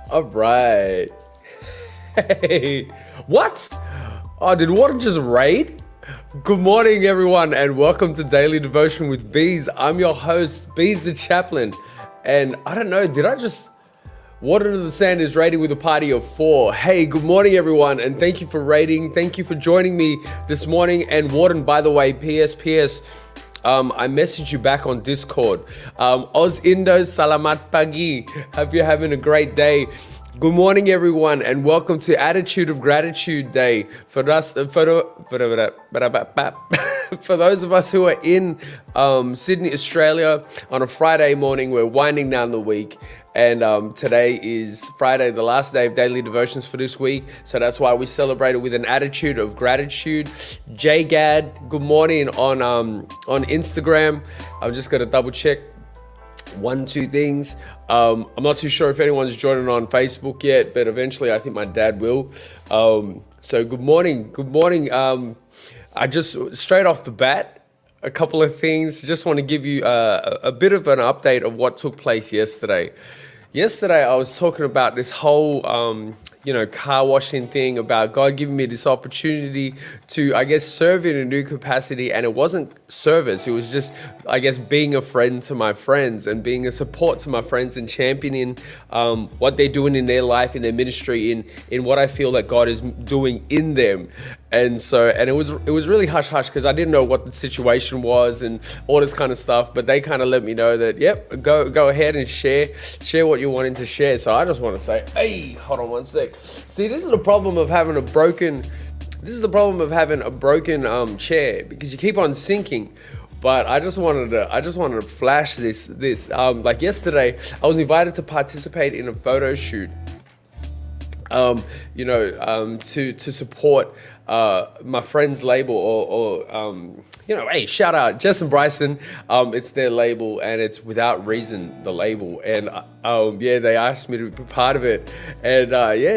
All right. Hey, what? Oh, did Warden just raid? Good morning, everyone, and welcome to Daily Devotion with Beez. I'm your host, Beez the Chaplain. And I don't know, did I just... Warden of the Sand is raiding with a party of 4. Hey, good morning, everyone, and thank you for raiding. Thank you for joining me this morning. And Warden, by the way, PS, I messaged you back on Discord. Oz Indos, salamat pagi. Hope you're having a great day. Good morning, everyone, and welcome to Attitude of Gratitude Day. For those of us who are in Sydney, Australia, on a Friday morning, we're winding down the week. And today is Friday, the last day of daily devotions for this week. So that's why we celebrate it with an attitude of gratitude. JGAD, good morning on Instagram. I'm just going to double check 1-2 things. I'm not too sure if anyone's joining on Facebook yet, but eventually I think my dad will. So good morning. I just, straight off the bat, a couple of things. Just want to give you a bit of an update of what took place yesterday. Yesterday, I was talking about this whole, car washing thing, about God giving me this opportunity to, I guess, serve in a new capacity. And it wasn't service. It was just, I guess, being a friend to my friends and being a support to my friends and championing what they're doing in their life, in their ministry, in what I feel that God is doing in them. And it was really hush hush because I didn't know what the situation was and all this kind of stuff, but they kind of let me know that, yep, go ahead and share what you're wanting to share. So I just want to say, hey, hold on one sec. See, this is the problem of having a broken chair, because you keep on sinking. But I just wanted to flash this. Like yesterday, I was invited to participate in a photo shoot. To support my friend's label, or hey, shout out Jess and Bryson. It's their label, and it's Without Reason, the label. And they asked me to be part of it, and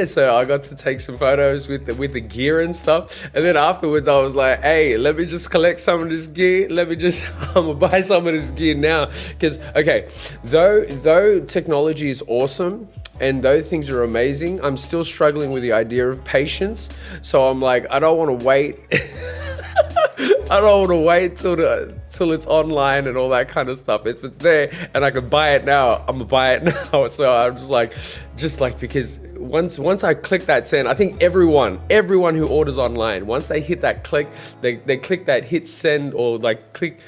so I got to take some photos with the gear and stuff. And then afterwards, I was like, hey, let me just collect some of this gear. Let me just buy some of this gear now, because though technology is awesome, and those things are amazing, I'm still struggling with the idea of patience. So I'm like, I don't want to wait. I don't want to wait till it's online and all that kind of stuff. If it's there and I can buy it now, I'm gonna buy it now. So I'm just like because once I click that send, I think everyone who orders online, once they hit that click, they click that hit send, or like click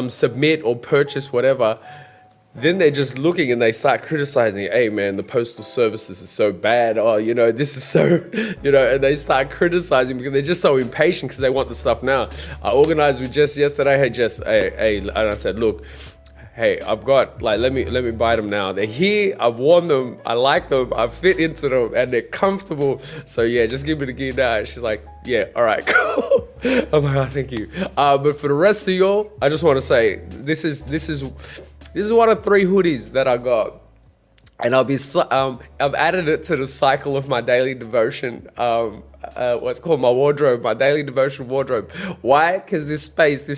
submit or purchase, whatever. Then they're just looking and they start criticizing, hey man, the postal services is so bad. Oh, this is so, and they start criticizing because they're just so impatient because they want the stuff now. I organized with Jess yesterday. Hey Jess, hey, and I said, look, hey, I've got, let me buy them now. They're here, I've worn them, I like them, I fit into them, and they're comfortable. So yeah, just give me the gear now. And she's like, yeah, all right, cool. I'm like, oh, thank you. But for the rest of y'all, I just want to say, this is one of 3 hoodies that I got, and I've added it to the cycle of my daily devotion. What's called my wardrobe, my daily devotion wardrobe. Why? Because this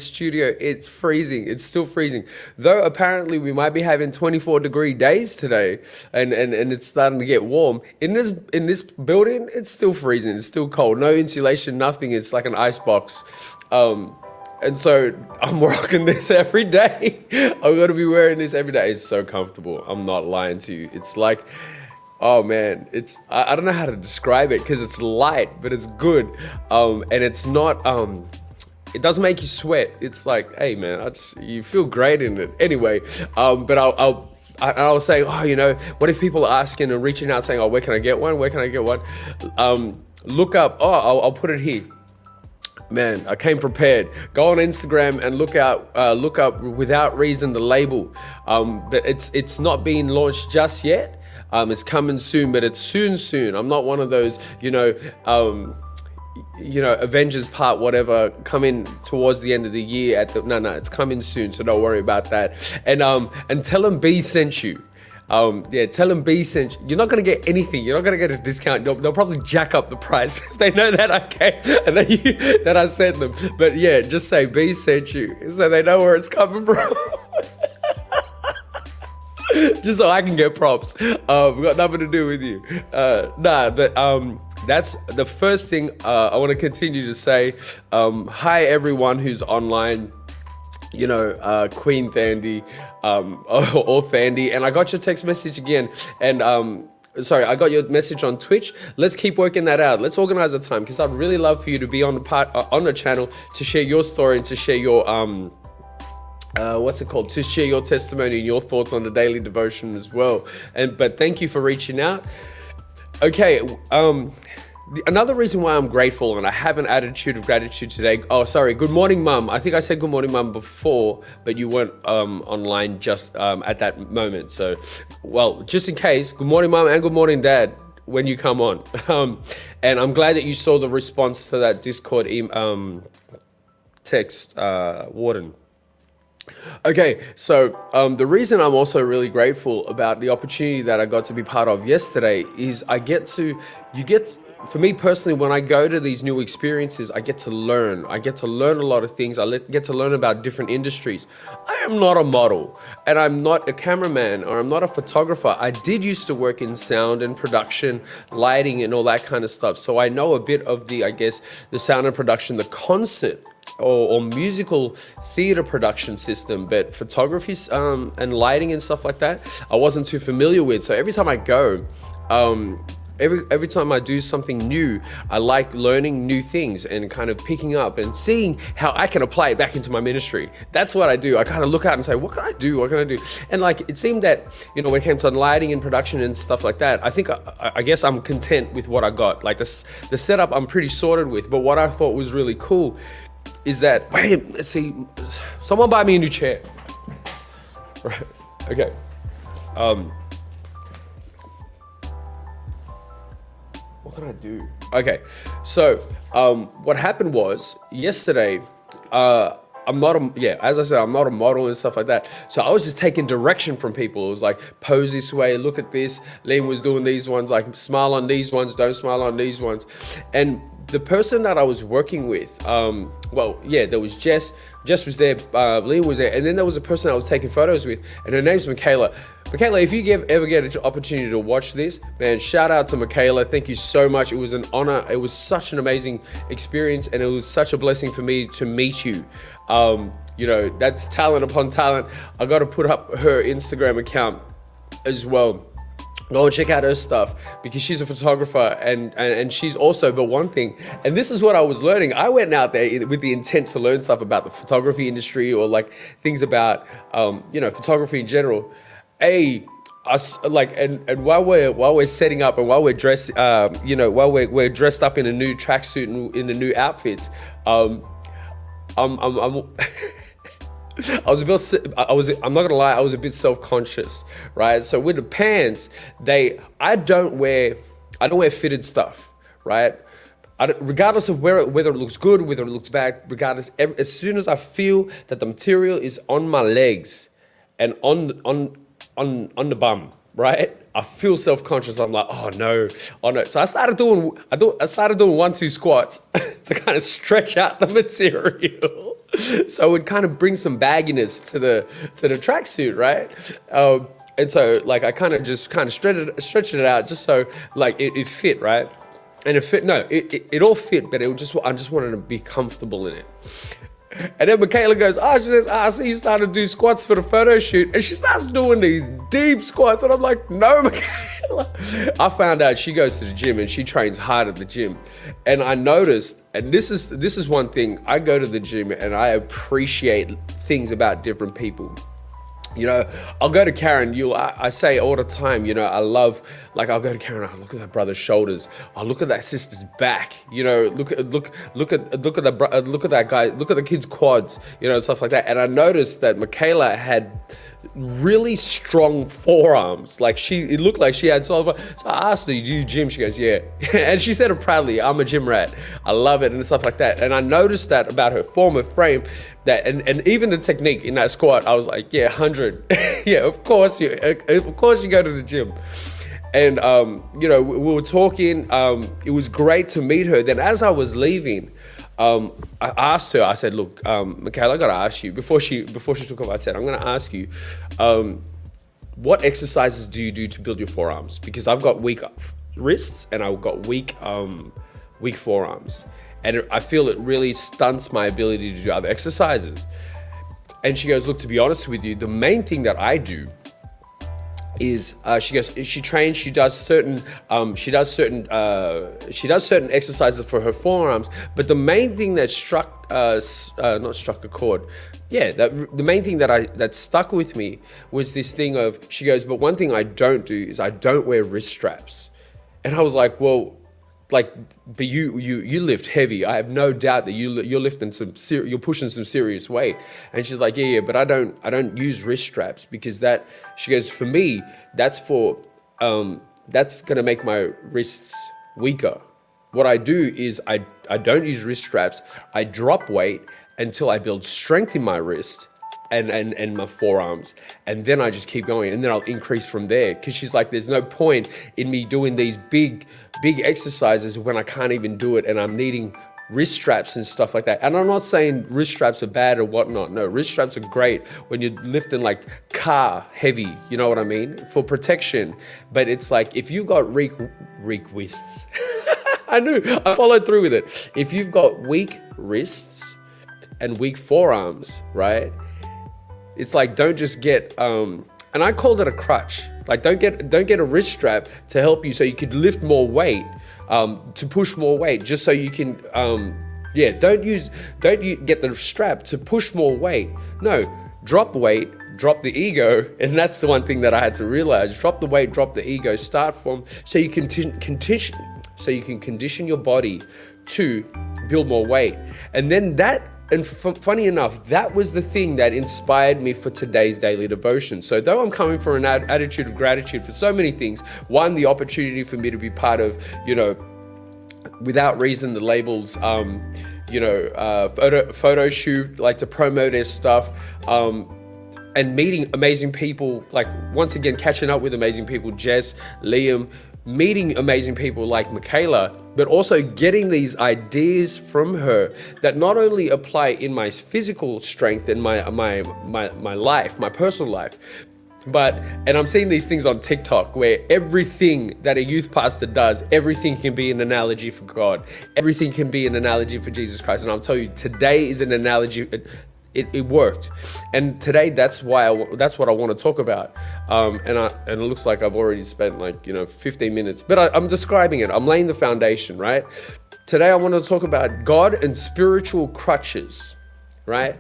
studio, it's freezing. It's still freezing. Though apparently we might be having 24-degree days today, and it's starting to get warm. In this building, it's still freezing. It's still cold. No insulation, nothing. It's like an ice box. And so I'm rocking this every day. I'm going to be wearing this every day. It's so comfortable. I'm not lying to you. It's like, oh man, I don't know how to describe it, because it's light, but it's good. And it's not, it doesn't make you sweat. It's like, hey man, you feel great in it. Anyway, but I was saying, what if people are asking and reaching out saying, oh, where can I get one? Where can I get one? Look up, I'll put it here. Man, I came prepared. Go on Instagram and look up Without Reason, the label. But it's not being launched just yet. It's coming soon, but it's soon. I'm not one of those, Avengers part whatever coming towards the end of the year. No, it's coming soon, so don't worry about that. And tell them Beez sent you. Tell them Beez sent you. You're not going to get anything. You're not going to get a discount. They'll probably jack up the price if they know that I came and that I sent them. But yeah, just say Beez sent you so they know where it's coming from. just so I can get props. Got nothing to do with you. That's the first thing I want to continue to say. Hi everyone who's online. Queen Thandy, or Thandy, and I got your text message again, and I got your message on Twitch. Let's keep working that out. Let's organize a time, because I'd really love for you to be on the channel to share your story and to share your to share your testimony and your thoughts on the daily devotion as well. But thank you for reaching out. Okay, another reason why I'm grateful, and I have an attitude of gratitude today. Oh, sorry. Good morning, Mum. I think I said good morning, Mum, before, but you weren't online just at that moment. So, well, just in case, good morning, Mum, and good morning, Dad, when you come on. And I'm glad that you saw the response to that Discord text, Warden. Okay, so the reason I'm also really grateful about the opportunity that I got to be part of yesterday is for me personally, when I go to these new experiences, I get to learn. I get to learn a lot of things. Get to learn about different industries. I am not a model, and I'm not a cameraman, or I'm not a photographer. I did used to work in sound and production, lighting, and all that kind of stuff. So I know a bit of the sound and production, the concert or musical theater production system, but photography and lighting and stuff like that, I wasn't too familiar with. So every time I go, every time I do something new, I like learning new things and kind of picking up and seeing how I can apply it back into my ministry. That's what I do. I kind of look out and say, what can I do? What can I do? And it seemed that, when it came to lighting and production and stuff like that, I think, I guess I'm content with what I got. The setup I'm pretty sorted with, but what I thought was really cool is that, wait, let's see, someone buy me a new chair. Right, okay. What can I do? Okay, so what happened was yesterday, as I said, I'm not a model and stuff like that. So I was just taking direction from people. It was like, pose this way, look at this. Liam was doing these ones, like smile on these ones, don't smile on these ones. And the person that I was working with, there was Jess was there, Liam was there, and then there was a person I was taking photos with, and her name's Michaela. Michaela, if you ever get an opportunity to watch this, man, shout out to Michaela. Thank you so much. It was an honor. It was such an amazing experience, and it was such a blessing for me to meet you. That's talent upon talent. I got to put up her Instagram account as well. Go and check out her stuff, because she's a photographer and she's also, but one thing, and this is what I was learning, I went out there with the intent to learn stuff about the photography industry, or things about, photography in general. And while we're setting up and while we're dressed, while we're dressed up in a new tracksuit and in the new outfits, I'm not gonna lie, I was a bit self-conscious, right? So with the pants, I don't wear fitted stuff, right? Regardless of whether it looks good, whether it looks bad, as soon as I feel that the material is on my legs and on the bum, right? I feel self-conscious. I'm like, oh no. So I started doing 1-2 squats to kind of stretch out the material. So it kind of brings some bagginess to the tracksuit, right? And so I kind of stretched it out just so it fit, right? And it fit. No, it all fit, but I just wanted to be comfortable in it. And then Michaela goes, she says, I see you started to do squats for the photo shoot. And she starts doing these deep squats. And I'm like, no, Michaela. I found out she goes to the gym and she trains hard at the gym. And I noticed, and this is one thing, I go to the gym and I appreciate things about different people. I'll go to Karen. I say all the time, I love, I'll go to Karen. I look at that brother's shoulders. I look at that sister's back. Look at that guy. Look at the kid's quads. Stuff like that. And I noticed that Michaela had really strong forearms. It looked like she had solid. So I asked her, "Do you gym?" She goes, "Yeah." And she said it proudly, "I'm a gym rat. I love it," and stuff like that. And I noticed that about her form of frame, that and even the technique in that squat. I was like, "Yeah, 100. Yeah, of course you go to the gym." And we were talking. It was great to meet her. Then as I was leaving, I asked her, I said, look, Michaela, I got to ask you, before she took off, I said, I'm going to ask you, what exercises do you do to build your forearms? Because I've got weak wrists and I've got weak forearms. And I feel it really stunts my ability to do other exercises. And she goes, look, to be honest with you, the main thing that I do is she does certain exercises for her forearms, but the main thing that the main thing that stuck with me was this thing of, she goes, but one thing I don't do is I don't wear wrist straps. And I was like, well, but you lift heavy. I have no doubt that you're lifting you're pushing some serious weight. And she's like, yeah, but I don't use wrist straps, because she goes, for me, that's gonna make my wrists weaker. What I do is I don't use wrist straps. I drop weight until I build strength in my wrist and my forearms, and then I just keep going, and then I'll increase from there. Because she's like, there's no point in me doing these big exercises when I can't even do it, and I'm needing wrist straps and stuff like that. And I'm not saying wrist straps are bad or whatnot. No, wrist straps are great when you're lifting like car heavy, you know what I mean, for protection. But it's like, if you've got weak wrists, I followed through with it. If you've got weak wrists and weak forearms, right? It's like, don't just get, and I called it a crutch. Like, don't get a wrist strap to help you so you could lift more weight, to push more weight, just so you can, don't you get the strap to push more weight. No, drop weight, drop the ego. And that's the one thing that I had to realize. Drop the weight, drop the ego, start from, so you can condition your body to build more weight. And then funny enough, that was the thing that inspired me for today's daily devotion. So though I'm coming from an attitude of gratitude for so many things, one, the opportunity for me to be part of, Without Reason, the labels, photo shoot, like to promote their stuff, and meeting amazing people, like once again, catching up with amazing people, Jess, Liam, meeting amazing people like Michaela, but also getting these ideas from her that not only apply in my physical strength and my life, my personal life, and I'm seeing these things on TikTok where everything that a youth pastor does, everything can be an analogy for God. Everything can be an analogy for Jesus Christ. And I'll tell you, today is an analogy. It worked, and today that's what I want to talk about. And it looks like I've already spent 15 minutes, but I'm describing it. I'm laying the foundation, right? Today I want to talk about God and spiritual crutches, right?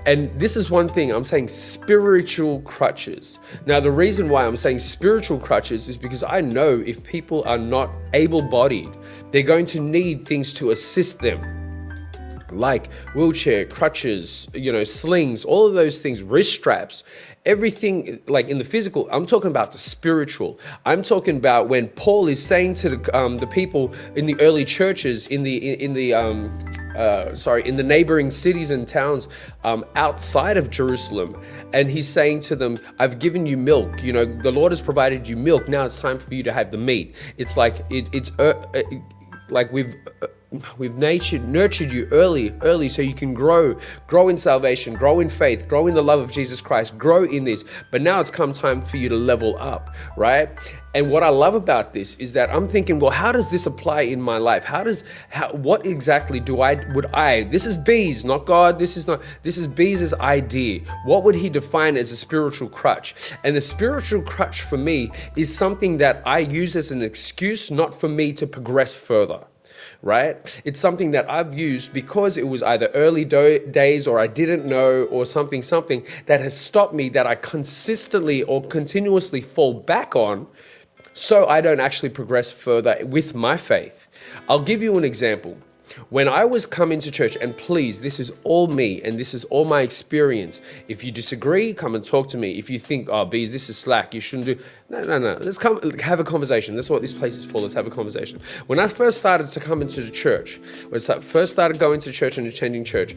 And this is one thing I'm saying, spiritual crutches. Now, the reason why I'm saying spiritual crutches is because I know if people are not able-bodied, they're going to need things to assist them, like wheelchair, crutches, slings, all of those things, wrist straps, everything. Like in the physical, I'm talking about the spiritual. I'm talking about when Paul is saying to the people in the early churches, in the neighboring cities and towns outside of Jerusalem, and he's saying to them, I've given you milk, the Lord has provided you milk, now it's time for you to have the meat. It's like we've nurtured you early so you can grow in salvation, grow in faith, grow in the love of Jesus Christ, grow in this. But now it's come time for you to level up, right? And what I love about this is that I'm thinking, well, how does this apply in my life? What exactly this is Beez, not God. This is Beez's idea. What would he define as a spiritual crutch? And a spiritual crutch for me is something that I use as an excuse, not for me to progress further. Right? It's something that I've used because it was either early days or I didn't know or something that has stopped me, that I consistently or continuously fall back on, so I don't actually progress further with my faith. I'll give you an example. When I was coming to church, and please, this is all me and this is all my experience. If you disagree, come and talk to me. If you think, oh, Beez, this is slack, you shouldn't do. No. Let's come have a conversation. That's what this place is for. Let's have a conversation. When I first started to come into the church, first started going to church and attending church,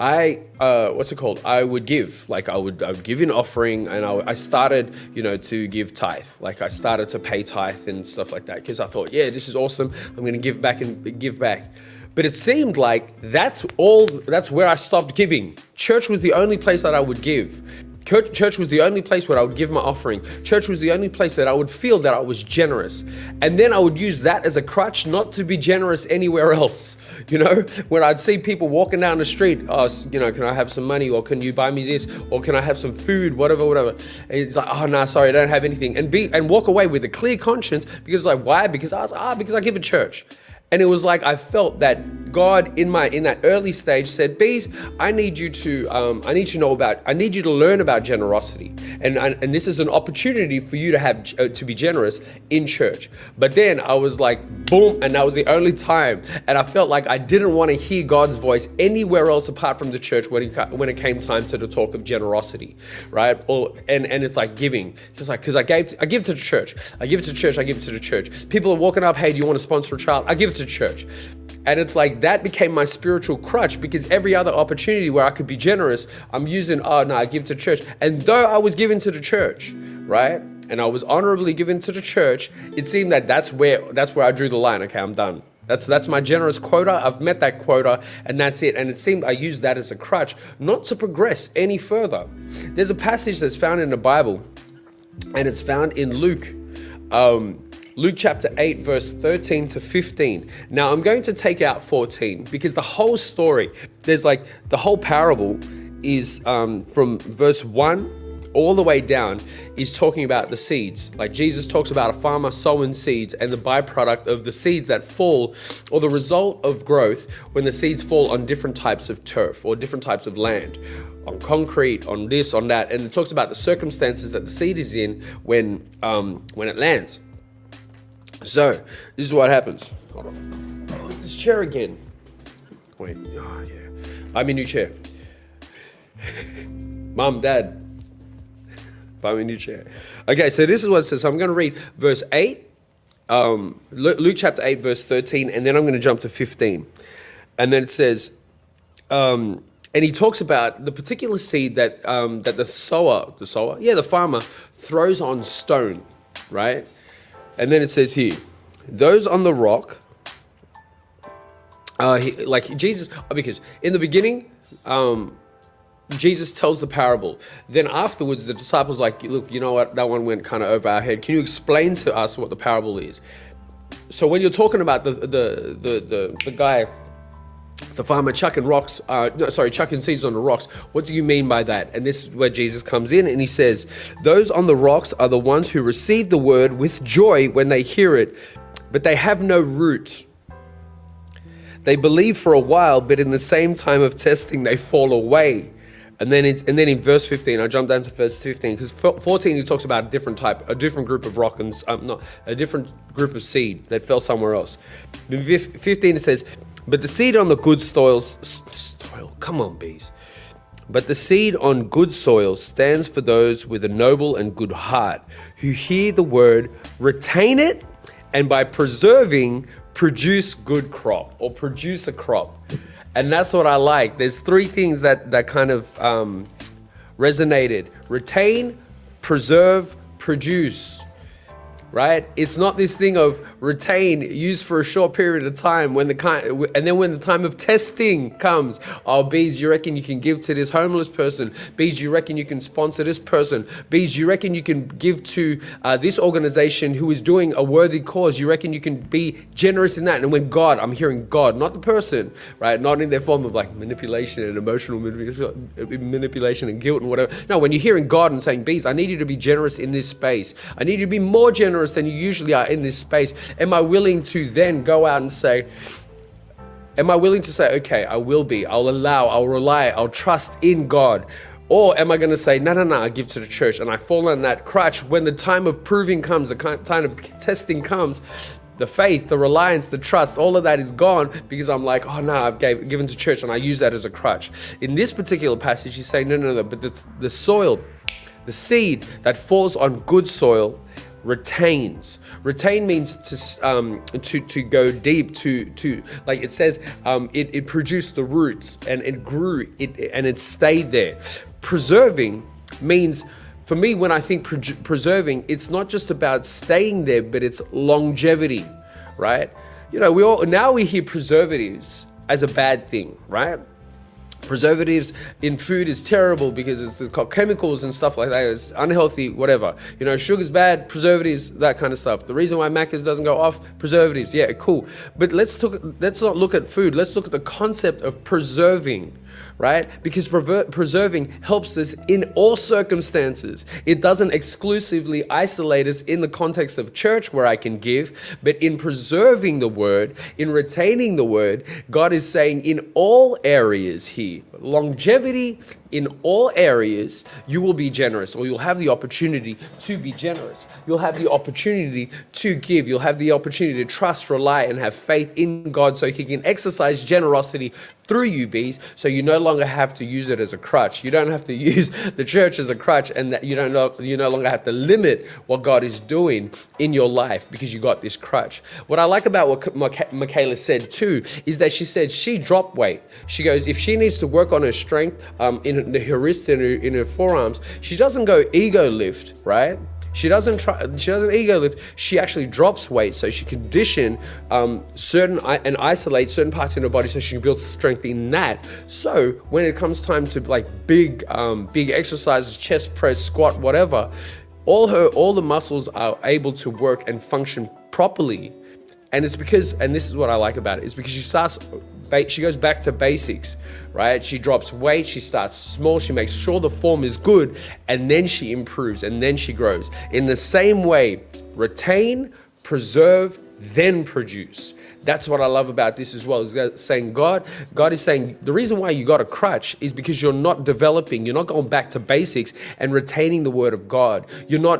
I would give, I would give an offering, and I started, to give tithe. Like I started to pay tithe and stuff like that, because I thought, yeah, this is awesome. I'm going to give back and give back. But it seemed like that's where I stopped giving. Church was the only place that I would give. Church was the only place where I would give my offering. Church was the only place that I would feel that I was generous. And then I would use that as a crutch not to be generous anywhere else. When I'd see people walking down the street, can I have some money, or can you buy me this, or can I have some food, whatever. And it's like, oh no, sorry, I don't have anything. And walk away with a clear conscience, because why? Because because I give a church. And it was like I felt that God in that early stage said, Beez, I need you to learn about generosity, and this is an opportunity for you to have to be generous in church. But then I was like, boom, and that was the only time, and I felt like I didn't want to hear God's voice anywhere else apart from the church when it came time to the talk of generosity, right? And it's like giving, because I give to the church, I give to the church. People are walking up, hey, do you want to sponsor a child? I give it to church. And it's like that became my spiritual crutch, because every other opportunity where I could be generous, I'm using, I give to church. And though I was given to the church, right? And I was honorably given to the church, it seemed that that's where I drew the line. Okay, I'm done. That's my generous quota. I've met that quota, and that's it. And it seemed I used that as a crutch, not to progress any further. There's a passage that's found in the Bible, and it's found in Luke. Luke chapter 8, verse 13 to 15. Now, I'm going to take out 14, because the whole story, the whole parable is from verse 1 all the way down, is talking about the seeds. Like Jesus talks about a farmer sowing seeds, and the byproduct of the seeds that fall, or the result of growth when the seeds fall on different types of turf or different types of land, on concrete, on this, on that. And it talks about the circumstances that the seed is in when it lands. So, this is what happens. Hold on. This chair again. Wait. Oh, yeah. Buy me a new chair. Mom, Dad, buy me a new chair. Okay, so this is what it says. So I'm going to read verse 8, Luke chapter 8, verse 13, and then I'm going to jump to 15. And then it says, and he talks about the particular seed that the farmer throws on stone, right? And then it says here, those on the rock, because in the beginning, Jesus tells the parable. Then afterwards, the disciples like, look, you know what? That one went kind of over our head. Can you explain to us what the parable is? So when you're talking about the guy, the farmer chucking seeds on the rocks, what do you mean by that? And this is where Jesus comes in, and he says, those on the rocks are the ones who receive the word with joy when they hear it, but they have no root. They believe for a while, but in the same time of testing, they fall away. And then in verse 15, I jump down to verse 15, because 14 he talks about a different group of rock, and a different group of seed that fell somewhere else. In 15 it says, but the seed on the good soil, come on, Beez. But the seed on good soil stands for those with a noble and good heart, who hear the word, retain it, and by preserving, produce good crop, or produce a crop. And that's what I like. There's three things that kind of resonated: retain, preserve, produce. Right? It's not this thing of retain, use for a short period of time, and then when the time of testing comes, oh, Beez, you reckon you can give to this homeless person? Beez, you reckon you can sponsor this person? Beez, you reckon you can give to this organization who is doing a worthy cause? You reckon you can be generous in that? And when God, I'm hearing God, not the person, right? Not in their form of like manipulation and emotional manipulation and guilt and whatever. No, when you're hearing God and saying, Beez, I need you to be generous in this space. I need you to be more generous than you usually are in this space. Am I willing to then go out and say, okay, I will be, I'll allow, I'll rely, I'll trust in God? Or am I going to say, no, I give to the church, and I fall on that crutch when the time of proving comes, the time of testing comes, the faith, the reliance, the trust, all of that is gone, because I'm like, oh no, I've given to church, and I use that as a crutch. In this particular passage, he's saying, no, but the soil, the seed that falls on good soil retains. Retain means to go deep, to like it says, it produced the roots, and it grew, and it stayed there. Preserving means, for me, when I think preserving, it's not just about staying there, but it's longevity, right? We hear preservatives as a bad thing, right? Preservatives in food is terrible because it's got chemicals and stuff like that. It's unhealthy, whatever. Sugar's bad, preservatives, that kind of stuff. The reason why Macca's doesn't go off, preservatives, yeah, cool. But let's not look at food. Let's look at the concept of preserving, right? Because preserving helps us in all circumstances. It doesn't exclusively isolate us in the context of church where I can give, but in preserving the word, in retaining the word, God is saying in all areas here, longevity in all areas, you will be generous, or you'll have the opportunity to be generous. You'll have the opportunity to give. You'll have the opportunity to trust, rely, and have faith in God so He can exercise generosity through you, Beez, so you no longer have to use it as a crutch. You don't have to use the church as a crutch, and that you no longer have to limit what God is doing in your life because you got this crutch. What I like about what Michaela said too is that she said she dropped weight. She goes, if she needs to work on her strength in her wrist and in her forearms, she doesn't go ego lift, right? She doesn't ego lift. She actually drops weight so she can condition and isolate certain parts in her body so she can build strength in that. So when it comes time to big exercises, chest press, squat, whatever, all the muscles are able to work and function properly. And it's because, and this is what I like about it, is because she goes back to basics, right? She drops weight, she starts small, she makes sure the form is good, and then she improves, and then she grows. In the same way, retain, preserve, then produce. That's what I love about this as well, is saying God is saying the reason why you got a crutch is because you're not developing, you're not going back to basics and retaining the word of God. You're not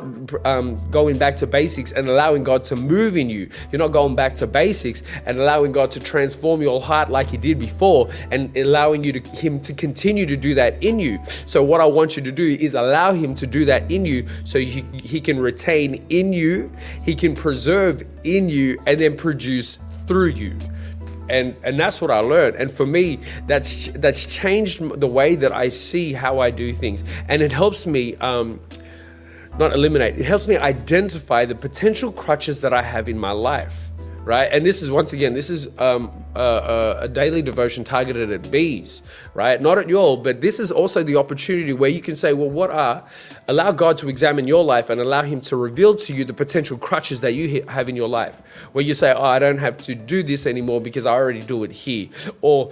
going back to basics and allowing God to move in you. You're not going back to basics and allowing God to transform your heart like He did before and allowing Him to continue to do that in you. So what I want you to do is allow Him to do that in you so He can retain in you, He can preserve in you, and then produce through you. And that's what I learned. And for me, that's changed the way that I see how I do things. And it helps me not eliminate, it helps me identify the potential crutches that I have in my life, right? And this is, once again, this is a daily devotion targeted at Beez, right? Not at you all, but this is also the opportunity where you can say, well, allow God to examine your life and allow Him to reveal to you the potential crutches that you have in your life, where you say, I don't have to do this anymore because I already do it here. Or,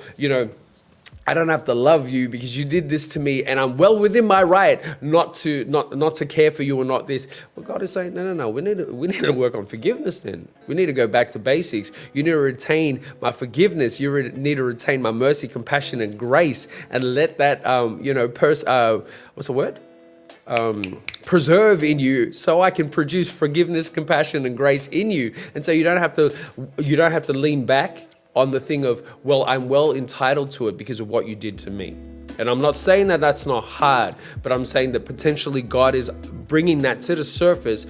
I don't have to love you because you did this to me, and I'm well within my right not to care for you or not this. Well, God is saying, no. We need to work on forgiveness. Then we need to go back to basics. You need to retain my forgiveness. You need to retain my mercy, compassion, and grace, and let that what's the word? Preserve in you, so I can produce forgiveness, compassion, and grace in you. And so you don't have to lean back on the thing of, well, I'm well entitled to it because of what you did to me. And I'm not saying that that's not hard, but I'm saying that potentially God is bringing that to the surface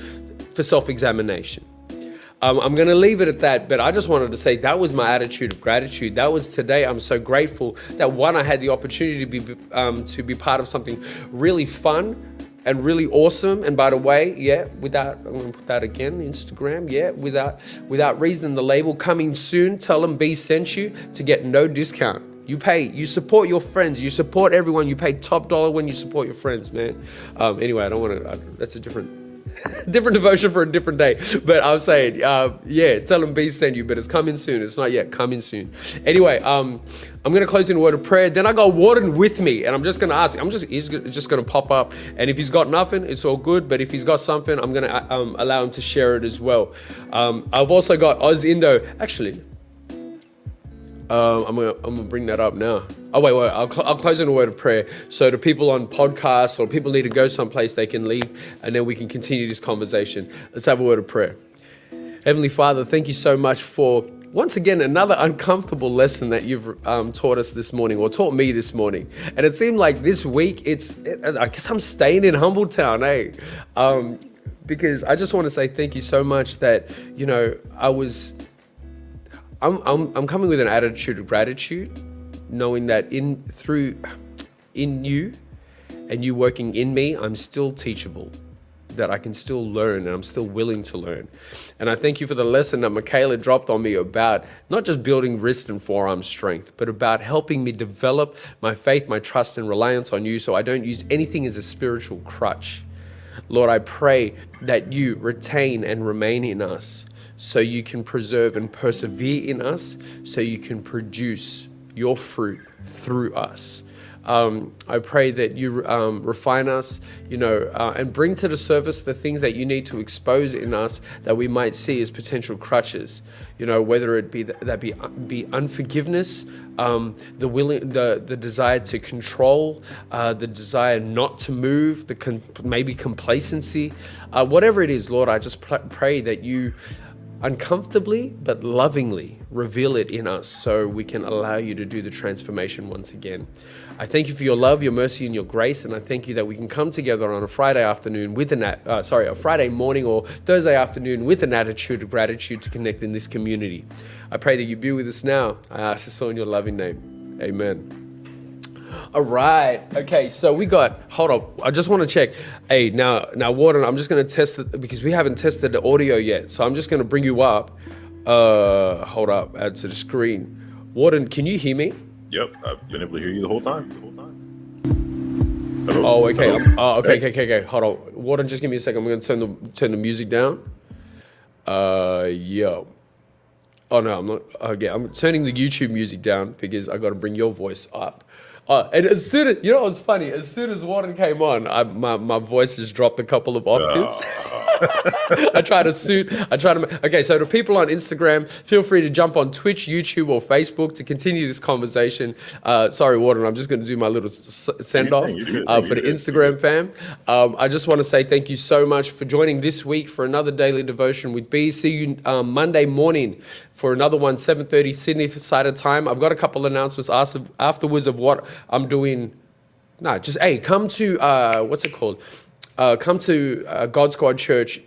for self-examination. I'm going to leave it at that, but I just wanted to say that was my attitude of gratitude. That was today. I'm so grateful that I had the opportunity to be part of something really fun and really awesome. And by the way, I'm going to put that again, Instagram, without reason, the label coming soon. Tell them Beez sent you to get no discount. You support your friends, you support everyone. You pay top dollar when you support your friends, man. Anyway, I don't want to, that's a different devotion for a different day. But I was saying, tell them Beez sent you, but it's coming soon. It's not yet, coming soon. Anyway, I'm going to close in a word of prayer. Then I got Warden with me, and I'm just going to ask. He's just going to pop up, and if he's got nothing, it's all good. But if he's got something, I'm going to allow him to share it as well. I've also got Oz Indo. Actually, I'm gonna bring that up now. Oh wait, I'll close in a word of prayer. So the people on podcasts or people need to go someplace, they can leave, and then we can continue this conversation. Let's have a word of prayer. Heavenly Father, thank you so much for once again another uncomfortable lesson that you've taught us this morning, or taught me this morning. And it seemed like this week I guess I'm staying in Humbletown, because I just want to say thank you so much that I'm coming with an attitude of gratitude, knowing that in you and you working in me, I'm still teachable. that I can still learn and I'm still willing to learn. And I thank you for the lesson that Michaela dropped on me about not just building wrist and forearm strength, but about helping me develop my faith, my trust and reliance on you so I don't use anything as a spiritual crutch. Lord, I pray that you retain and remain in us so you can preserve and persevere in us so you can produce your fruit through us. I pray that you refine us, and bring to the surface the things that you need to expose in us that we might see as potential crutches. Whether it be unforgiveness, the desire to control, the desire not to move, maybe complacency, whatever it is, Lord, I just pray that you uncomfortably but lovingly reveal it in us so we can allow you to do the transformation once again. I thank you for your love, your mercy, and your grace, and I thank you that we can come together on a Friday afternoon with a Friday morning or Thursday afternoon with an attitude of gratitude to connect in this community. I pray that you be with us now. I ask this all in your loving name. Amen. All right. Okay, so hold up. I just want to check. Hey, now, Warden, I'm just going to test it because we haven't tested the audio yet. So I'm just going to bring you up. Hold up, add to the screen. Warden, can you hear me? Yep, I've been able to hear you the whole time. Hello? Oh, okay. Okay. Hold on. Warden, just give me a second. I'm going to turn the music down. Yo. Oh, no, I'm not. Okay, I'm turning the YouTube music down because I got to bring your voice up. And as soon as, what's funny? As soon as Warden came on, my voice just dropped a couple of octaves. Okay, so to people on Instagram, feel free to jump on Twitch, YouTube, or Facebook to continue this conversation. Sorry, Warden, I'm just going to do my little send-off for the Instagram fam. I just want to say thank you so much for joining this week for another daily devotion with Beez. See you Monday morning for another one, 7:30 Sydney side of time. I've got a couple announcements afterwards of what I'm doing. Come to, what's it called? Come to God Squad Church,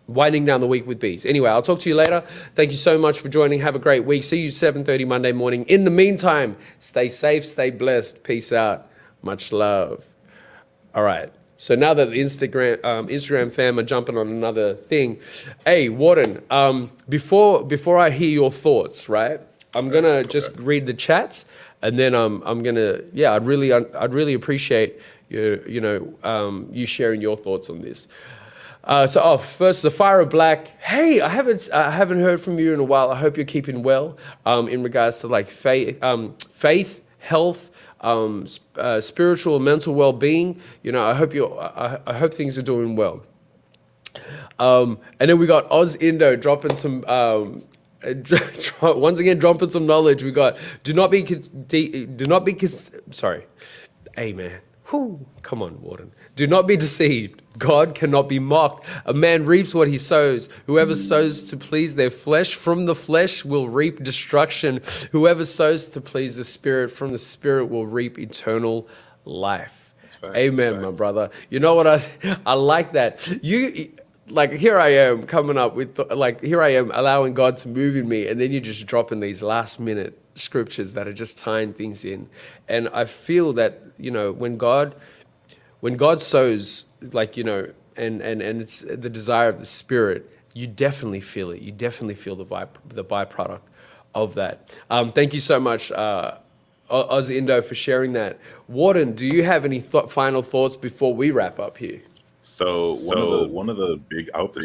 winding down the week with Beez. Anyway, I'll talk to you later. Thank you so much for joining. Have a great week. See you 7:30 Monday morning. In the meantime, stay safe, stay blessed. Peace out. Much love. All right. So now that the Instagram fam are jumping on another thing, hey, Warden, before I hear your thoughts, right, I'm going to just read the chats, and then I'm going to, I'd really appreciate you sharing your thoughts on this. First, Zafira Black. Hey, I haven't heard from you in a while. I hope you're keeping well. In regards to like faith, health, spiritual and mental well-being. I hope things are doing well. And then we got Oz Indo dropping some. Once again, dropping some knowledge. We got sorry. Hey man. Whew. Come on, Warden. Do not be deceived. God cannot be mocked. A man reaps what he sows. Whoever sows to please their flesh, from the flesh will reap destruction. Whoever sows to please the Spirit, from the Spirit will reap eternal life. Amen, my brother. You know what? I like that. Here I am coming up with, here I am allowing God to move in me, and then you're just dropping these last minute scriptures that are just tying things in. And I feel that, when God sows, and it's the desire of the Spirit, you definitely feel it. You definitely feel the byproduct of that. Thank you so much, Oz Indo, for sharing that. Warden, do you have any final thoughts before we wrap up here? So one of the big out there,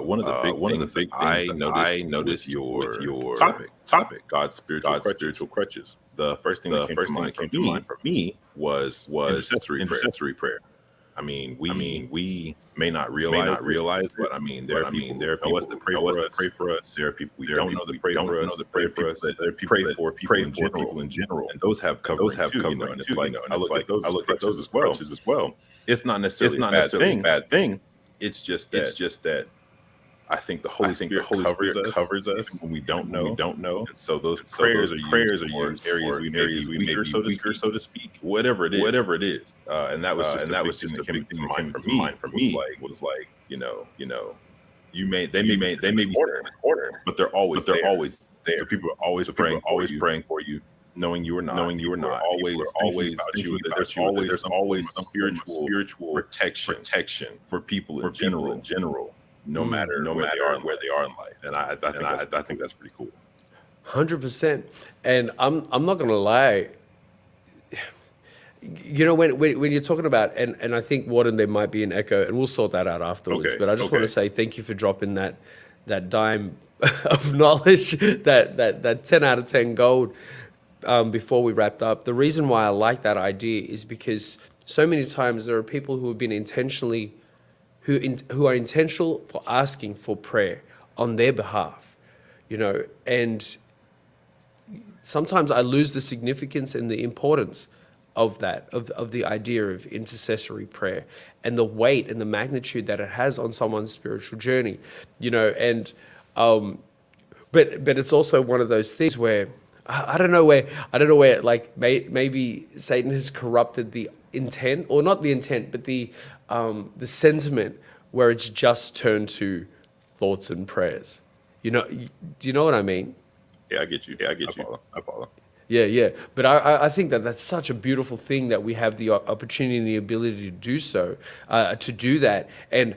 one of the big things I noticed with your topic, God's spiritual crutches. The first thing that came to mind for me was intercessory prayer. I mean, we may not realize, but there are people who know us to pray for us. There are people we don't know that pray for us. There are people that pray for people in general, and those have covering. And it's like I look at those as well. It's not necessarily a bad thing. It's just that I think the Holy Spirit covers us when we don't know. And so those prayers are used areas we may be weaker, so to speak. Whatever it is. And that was just a big thing that came to mind for me. Was like they may be corner, but they're always there. So people are always praying for you. knowing you are not, always thinking about you. That there's always some spiritual protection for people in general, no matter where they are in life. And I think that's pretty cool. 100%. And I'm not gonna lie. You know, when you're talking about, and I think, Warden, there might be an echo, and we'll sort that out afterwards. Okay, but I just want to say thank you for dropping that dime of knowledge, that 10 out of 10 gold before we wrapped up. The reason why I like that idea is because so many times there are people who have been who are intentional for asking for prayer on their behalf, you know, and sometimes I lose the significance and the importance of that, of the idea of intercessory prayer and the weight and the magnitude that it has on someone's spiritual journey, you know. And but it's also one of those things where I don't know where like maybe Satan has corrupted the intent, or not the intent, but the sentiment, where it's just turned to thoughts and prayers. You know, do you know what I mean? Yeah, I get you. I follow. Yeah. But I think that's such a beautiful thing that we have the opportunity and the ability to do so, to do that. And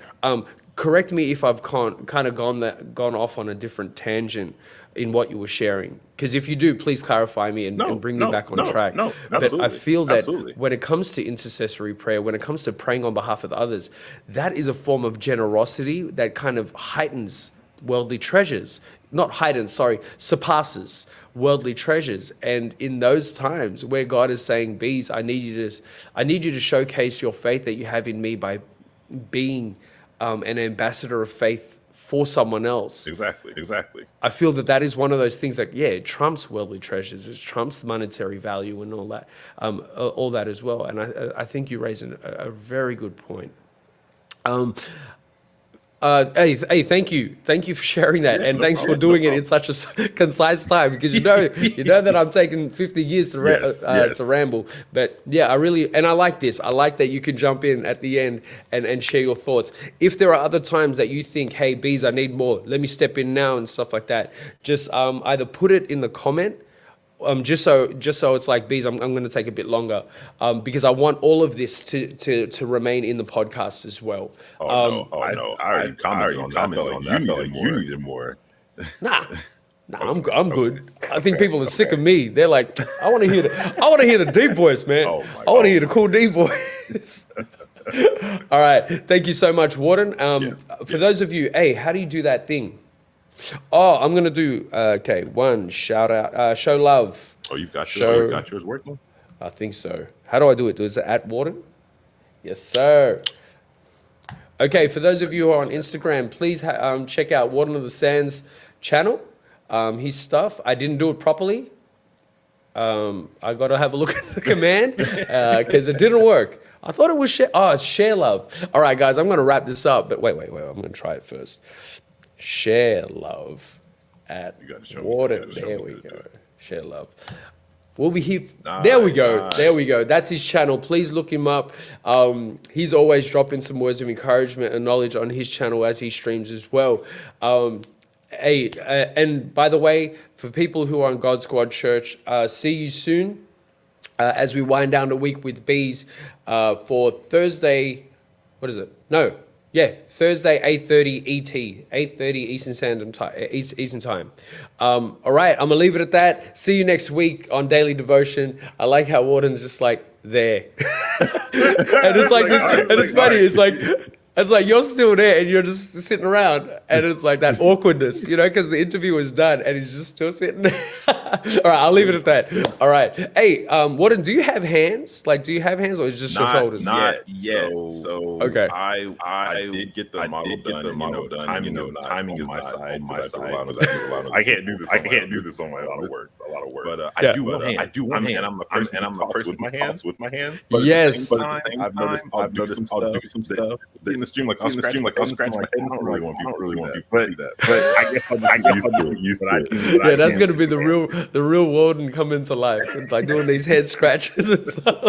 correct me if I've kind of gone off on a different tangent in what you were sharing. Because if you do, please clarify me and bring me back on track. No, but I feel that when it comes to intercessory prayer, when it comes to praying on behalf of others, that is a form of generosity that kind of heightens worldly treasures. Not heightens, sorry, surpasses worldly treasures. And in those times where God is saying, Beez, I need you to showcase your faith that you have in me by being an ambassador of faith for someone else. Exactly. I feel that is one of those things that, it trumps worldly treasures. It trumps monetary value and all that as well. And I think you raise a very good point. Hey, thank you for sharing that, and thanks for doing it in such a concise time, because you know that I'm taking 50 years to ramble. But yeah, I like this. I like that you can jump in at the end and share your thoughts. If there are other times that you think, hey, Beez, I need more, let me step in now and stuff like that, just either put it in the comment. Just so it's like, Beez, I'm going to take a bit longer because I want all of this to remain in the podcast as well. I already commented on that. You needed more. Nah, I'm good. I think people are sick of me. They're like, I want to hear the deep voice, man. I want to hear the cool deep voice. All right, thank you so much, Warden. For those of you, hey, how do you do that thing? Oh, I'm gonna do one shout out, show love. Oh, you've got yours working? I think so. How do I do it? Is it at Warden? Yes, sir. Okay, for those of you who are on Instagram, please check out Warden of the Sands channel. His stuff. I didn't do it properly. I got to have a look at the command because it didn't work. I thought it was share. Oh, it's share love. All right, guys, I'm gonna wrap this up. But wait. I'm gonna try it first. Share love at Warden. There we go. Share love. We'll be here. There we go. There we go. That's his channel. Please look him up. He's always dropping some words of encouragement and knowledge on his channel as he streams as well. And by the way, for people who are on God Squad Church, see you soon as we wind down the week with Beez for Thursday. What is it? Thursday, 8:30 ET, 8:30 Eastern Time. All right, I'm gonna leave it at that. See you next week on Daily Devotion. I like how Warden's just like there, and it's like this, and it's funny. It's like you're still there and you're just sitting around, and it's like that awkwardness, because the interview was done and he's just still sitting there. All right, I'll leave it at that. All right. Hey, Warden, do you have hands? Like, do you have hands, or is it just your shoulders? Not yet. So okay. I did get the model done. Timing is my side. I can't do this. I can't do this on my own. A lot of work. But I do want hands. And I'm a person with my hands. Yes. But at the same time, I've noticed I'll do some stuff in the stream like I'll scratch my head. I don't really want people to see that. But I guess I'll just used to it. Yeah, that's gonna be the real Walden come into life, like doing these head scratches and stuff.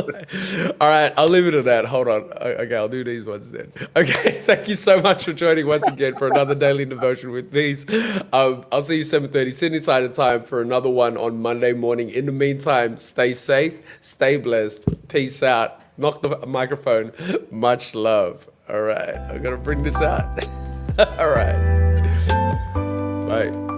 All right, I'll leave it at that. Hold on. Okay, I'll do these ones then. Okay, thank you so much for joining once again for another daily devotion with Beez. I'll see you 7:30 Sydney Standard Time for another one on Monday morning. In the meantime, stay safe, stay blessed. Peace out. Knock the microphone. Much love. All right, I'm gonna bring this out. All right. Bye.